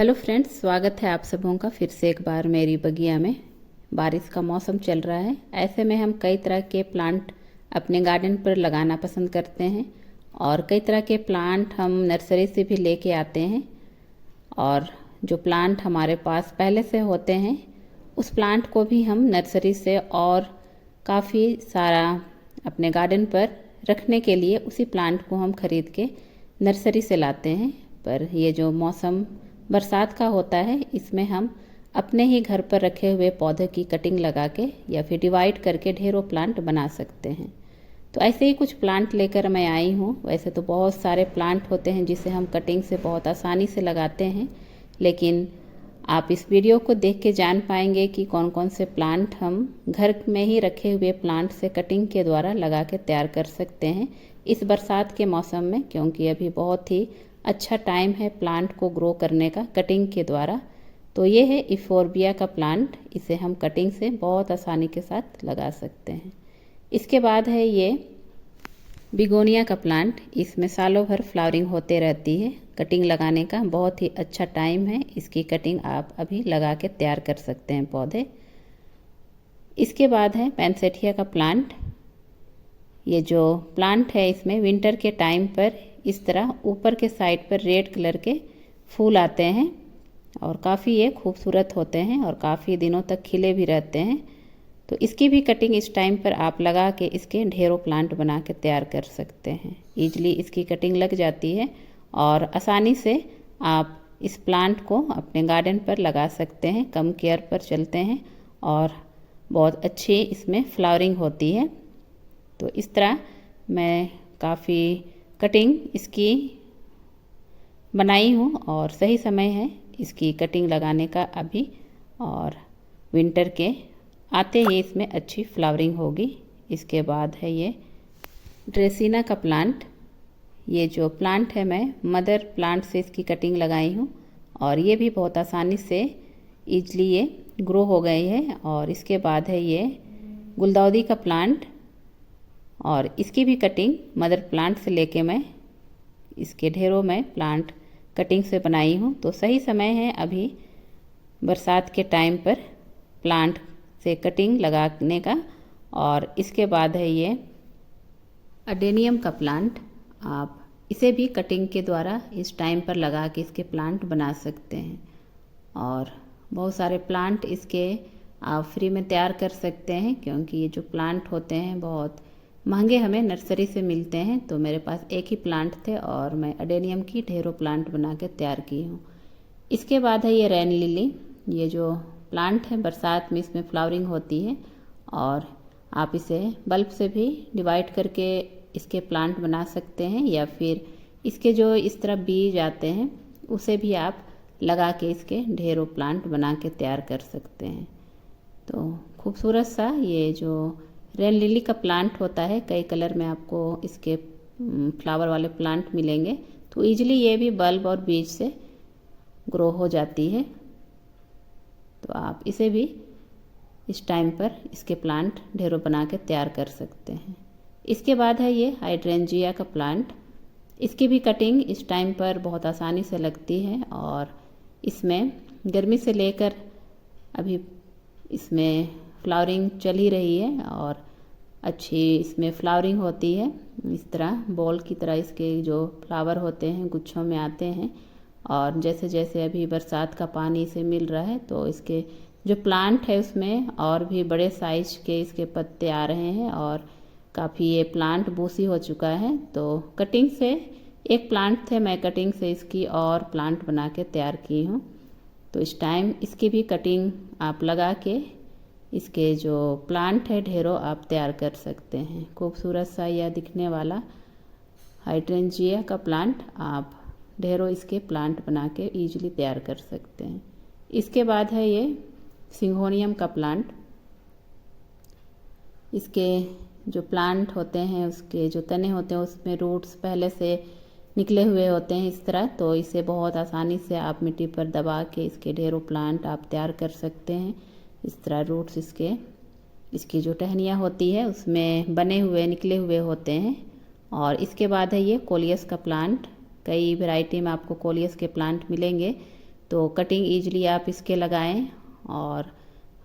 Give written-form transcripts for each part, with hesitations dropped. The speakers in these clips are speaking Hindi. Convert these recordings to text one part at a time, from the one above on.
हेलो फ्रेंड्स, स्वागत है आप सबों का फिर से एक बार मेरी बगिया में। बारिश का मौसम चल रहा है, ऐसे में हम कई तरह के प्लांट अपने गार्डन पर लगाना पसंद करते हैं और कई तरह के प्लांट हम नर्सरी से भी लेके आते हैं। और जो प्लांट हमारे पास पहले से होते हैं उस प्लांट को भी हम नर्सरी से और काफ़ी सारा अपने गार्डन पर रखने के लिए उसी प्लांट को हम खरीद के नर्सरी से लाते हैं। पर ये जो मौसम बरसात का होता है, इसमें हम अपने ही घर पर रखे हुए पौधे की कटिंग लगा के या फिर डिवाइड करके ढेरों प्लांट बना सकते हैं। तो ऐसे ही कुछ प्लांट लेकर मैं आई हूँ। वैसे तो बहुत सारे प्लांट होते हैं जिसे हम कटिंग से बहुत आसानी से लगाते हैं, लेकिन आप इस वीडियो को देख के जान पाएंगे कि कौन कौन से प्लांट हम घर में ही रखे हुए प्लांट से कटिंग के द्वारा लगा के तैयार कर सकते हैं इस बरसात के मौसम में, क्योंकि अभी बहुत ही अच्छा टाइम है प्लांट को ग्रो करने का कटिंग के द्वारा। तो ये है इफोर्बिया का प्लांट, इसे हम कटिंग से बहुत आसानी के साथ लगा सकते हैं। इसके बाद है ये बिगोनिया का प्लांट, इसमें सालों भर फ्लावरिंग होते रहती है। कटिंग लगाने का बहुत ही अच्छा टाइम है, इसकी कटिंग आप अभी लगा के तैयार कर सकते हैं पौधे। इसके बाद है पैनसेटिया का प्लांट। ये जो प्लांट है इसमें विंटर के टाइम पर इस तरह ऊपर के साइड पर रेड कलर के फूल आते हैं और काफ़ी ये खूबसूरत होते हैं और काफ़ी दिनों तक खिले भी रहते हैं। तो इसकी भी कटिंग इस टाइम पर आप लगा के इसके ढेरों प्लांट बना के तैयार कर सकते हैं। ईजिली इसकी कटिंग लग जाती है और आसानी से आप इस प्लांट को अपने गार्डन पर लगा सकते हैं। कम केयर पर चलते हैं और बहुत अच्छी इसमें फ्लावरिंग होती है। तो इस तरह मैं काफ़ी कटिंग इसकी बनाई हूँ और सही समय है इसकी कटिंग लगाने का अभी, और विंटर के आते ही इसमें अच्छी फ्लावरिंग होगी। इसके बाद है ये ड्रेसिना का प्लांट। ये जो प्लांट है मैं मदर प्लांट से इसकी कटिंग लगाई हूँ और ये भी बहुत आसानी से ईजली ये ग्रो हो गई है। और इसके बाद है ये गुलदाउदी का प्लांट और इसकी भी कटिंग मदर प्लांट से लेके मैं इसके ढेरों में प्लांट कटिंग से बनाई हूँ। तो सही समय है अभी बरसात के टाइम पर प्लांट से कटिंग लगाने का। और इसके बाद है ये अडेनियम का प्लांट, आप इसे भी कटिंग के द्वारा इस टाइम पर लगा के इसके प्लांट बना सकते हैं और बहुत सारे प्लांट इसके आप फ्री में तैयार कर सकते हैं, क्योंकि ये जो प्लांट होते हैं बहुत महंगे हमें नर्सरी से मिलते हैं। तो मेरे पास एक ही प्लांट थे और मैं अडेनियम की ढेरों प्लांट बना के तैयार की हूँ। इसके बाद है ये रेन लिली। ये जो प्लांट है बरसात में इसमें फ्लावरिंग होती है और आप इसे बल्ब से भी डिवाइड करके इसके प्लांट बना सकते हैं या फिर इसके जो इस तरह बीज आते हैं उसे भी आप लगा के इसके ढेरों प्लांट बना के तैयार कर सकते हैं। तो खूबसूरत सा ये जो रेन लिली का प्लांट होता है, कई कलर में आपको इसके फ्लावर वाले प्लांट मिलेंगे। तो ईजिली ये भी बल्ब और बीज से ग्रो हो जाती है। तो आप इसे भी इस टाइम पर इसके प्लांट ढेरों बना के तैयार कर सकते हैं। इसके बाद है ये हाइड्रेंजिया का प्लांट। इसकी भी कटिंग इस टाइम पर बहुत आसानी से लगती है और इसमें गर्मी से लेकर अभी इसमें फ्लावरिंग चल ही रही है और अच्छी इसमें फ्लावरिंग होती है। इस तरह बॉल की तरह इसके जो फ्लावर होते हैं गुच्छों में आते हैं और जैसे जैसे अभी बरसात का पानी इसे मिल रहा है तो इसके जो प्लांट है उसमें और भी बड़े साइज के इसके पत्ते आ रहे हैं और काफ़ी ये प्लांट बूसी हो चुका है। तो कटिंग से एक प्लांट थे, मैं कटिंग से इसकी और प्लांट बना के तैयार की हूँ। तो इस टाइम इसकी भी कटिंग आप लगा के इसके जो प्लांट है ढेरों आप तैयार कर सकते हैं। खूबसूरत सा यह दिखने वाला हाइड्रेंजिया का प्लांट आप ढेरों इसके प्लांट बना के ईजिली तैयार कर सकते हैं। इसके बाद है ये सिंगोनियम का प्लांट। इसके जो प्लांट होते हैं उसके जो तने होते हैं उसमें रूट्स पहले से निकले हुए होते हैं इस तरह। तो इसे बहुत आसानी से आप मिट्टी पर दबा के इसके ढेरों प्लांट आप तैयार कर सकते हैं। इस तरह रूट्स इसकी जो टहनियाँ होती है उसमें बने हुए निकले हुए होते हैं। और इसके बाद है ये कोलियस का प्लांट। कई वैरायटी में आपको कोलियस के प्लांट मिलेंगे। तो कटिंग ईजिली आप इसके लगाएं और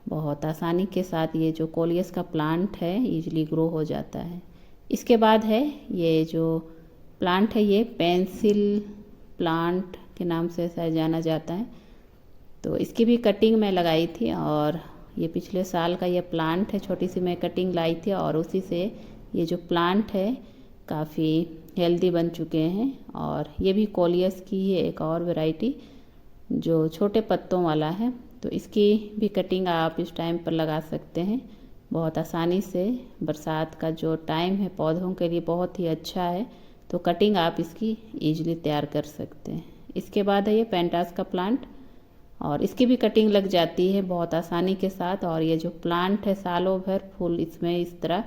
बहुत आसानी के साथ ये जो कोलियस का प्लांट है ईजिली ग्रो हो जाता है। इसके बाद है ये जो प्लांट है, ये पेंसिल प्लांट के नाम से शायद जाना जाता है। तो इसकी भी कटिंग मैं लगाई थी और ये पिछले साल का ये प्लांट है, छोटी सी मैं कटिंग लाई थी और उसी से ये जो प्लांट है काफ़ी हेल्दी बन चुके हैं। और ये भी कोलियस की ही एक और वैरायटी जो छोटे पत्तों वाला है। तो इसकी भी कटिंग आप इस टाइम पर लगा सकते हैं बहुत आसानी से। बरसात का जो टाइम है पौधों के लिए बहुत ही अच्छा है, तो कटिंग आप इसकी ईजिली तैयार कर सकते हैं। इसके बाद है ये पेंटास का प्लांट और इसकी भी कटिंग लग जाती है बहुत आसानी के साथ। और ये जो प्लांट है सालों भर फूल इसमें इस तरह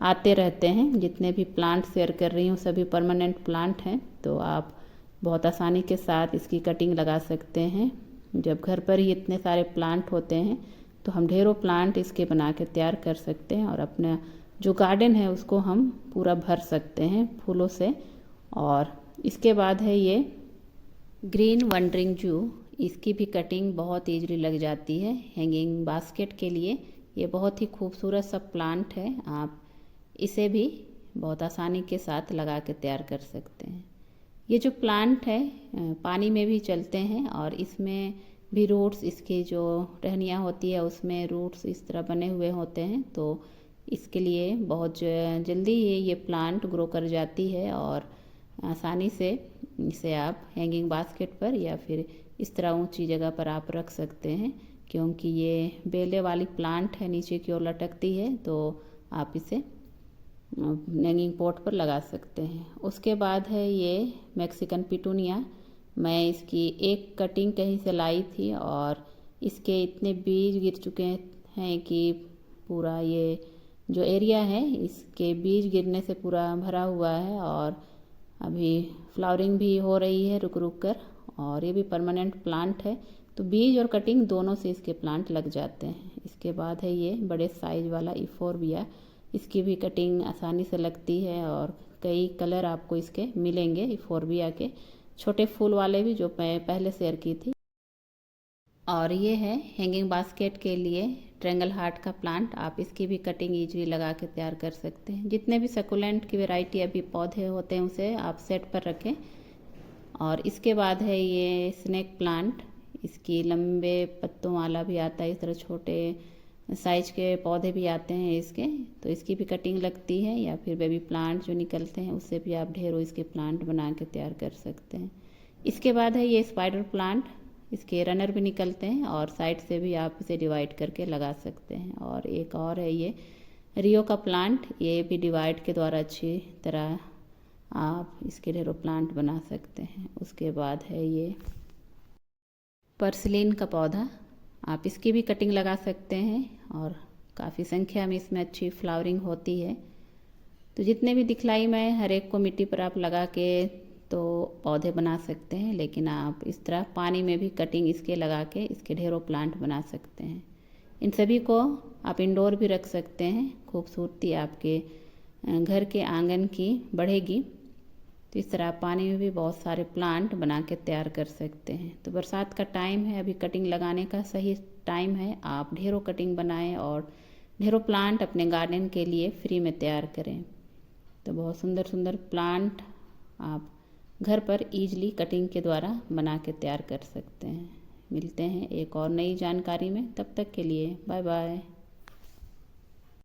आते रहते हैं। जितने भी प्लांट शेयर कर रही हूँ सभी परमानेंट प्लांट हैं, तो आप बहुत आसानी के साथ इसकी कटिंग लगा सकते हैं। जब घर पर ही इतने सारे प्लांट होते हैं तो हम ढेरों प्लांट इसके बना के तैयार कर सकते हैं और अपना जो गार्डन है उसको हम पूरा भर सकते हैं फूलों से। और इसके बाद है ये ग्रीन वंडरिंग जू, इसकी भी कटिंग बहुत ईजिली लग जाती है हैंगिंग बास्केट के लिए। ये बहुत ही खूबसूरत सा प्लांट है, आप इसे भी बहुत आसानी के साथ लगा के तैयार कर सकते हैं। ये जो प्लांट है पानी में भी चलते हैं और इसमें भी रूट्स, इसकी जो टहनियाँ होती है उसमें रूट्स इस तरह बने हुए होते हैं। तो इसके लिए बहुत जल्दी ये प्लांट ग्रो कर जाती है और आसानी से इसे आप हैंगिंग बास्केट पर या फिर इस तरह ऊंची जगह पर आप रख सकते हैं, क्योंकि ये बेले वाली प्लांट है, नीचे की ओर लटकती है। तो आप इसे हैंगिंग पॉट पर लगा सकते हैं। उसके बाद है ये मैक्सिकन पिटूनिया। मैं इसकी एक कटिंग कहीं से लाई थी और इसके इतने बीज गिर चुके हैं कि पूरा ये जो एरिया है इसके बीज गिरने से पूरा भरा हुआ है और अभी फ्लावरिंग भी हो रही है रुक रुक कर। और ये भी परमानेंट प्लांट है, तो बीज और कटिंग दोनों से इसके प्लांट लग जाते हैं। इसके बाद है ये बड़े साइज वाला इफोर्बिया, इसकी भी कटिंग आसानी से लगती है और कई कलर आपको इसके मिलेंगे इफोर्बिया के, छोटे फूल वाले भी जो मैं पहले शेयर की थी। और ये है हैंगिंग बास्केट के लिए ट्रेंगल हार्ट का प्लांट, आप इसकी भी कटिंग ईजिली लगा के तैयार कर सकते हैं। जितने भी सकुलेंट की वैरायटी अभी पौधे होते हैं उसे आप सेट पर रखें। और इसके बाद है ये स्नेक प्लांट, इसकी लंबे पत्तों वाला भी आता है, इस तरह छोटे साइज के पौधे भी आते हैं इसके, तो इसकी भी कटिंग लगती है। या फिर बेबी प्लांट जो निकलते हैं उससे भी आप ढेरों इसके प्लांट बना के तैयार कर सकते हैं। इसके बाद है ये स्पाइडर प्लांट, इसके रनर भी निकलते हैं और साइड से भी आप इसे डिवाइड करके लगा सकते हैं। और एक और है ये रियो का प्लांट, ये भी डिवाइड के द्वारा अच्छी तरह आप इसके ढेरों प्लांट बना सकते हैं। उसके बाद है ये पर्सिलिन का पौधा, आप इसकी भी कटिंग लगा सकते हैं और काफ़ी संख्या में इसमें अच्छी फ्लावरिंग होती है। तो जितने भी दिखलाई मैं हर एक को मिट्टी पर आप लगा के तो पौधे बना सकते हैं, लेकिन आप इस तरह पानी में भी कटिंग इसके लगा के इसके ढेरों प्लांट बना सकते हैं। इन सभी को आप इंडोर भी रख सकते हैं, खूबसूरती आपके घर के आंगन की बढ़ेगी। तो इस तरह पानी में भी बहुत सारे प्लांट बना के तैयार कर सकते हैं। तो बरसात का टाइम है, अभी कटिंग लगाने का सही टाइम है, आप ढेरों कटिंग बनाएं और ढेरों प्लांट अपने गार्डन के लिए फ्री में तैयार करें। तो बहुत सुंदर सुंदर प्लांट आप घर पर ईजिली कटिंग के द्वारा बना के तैयार कर सकते हैं। मिलते हैं एक और नई जानकारी में, तब तक के लिए बाय बाय।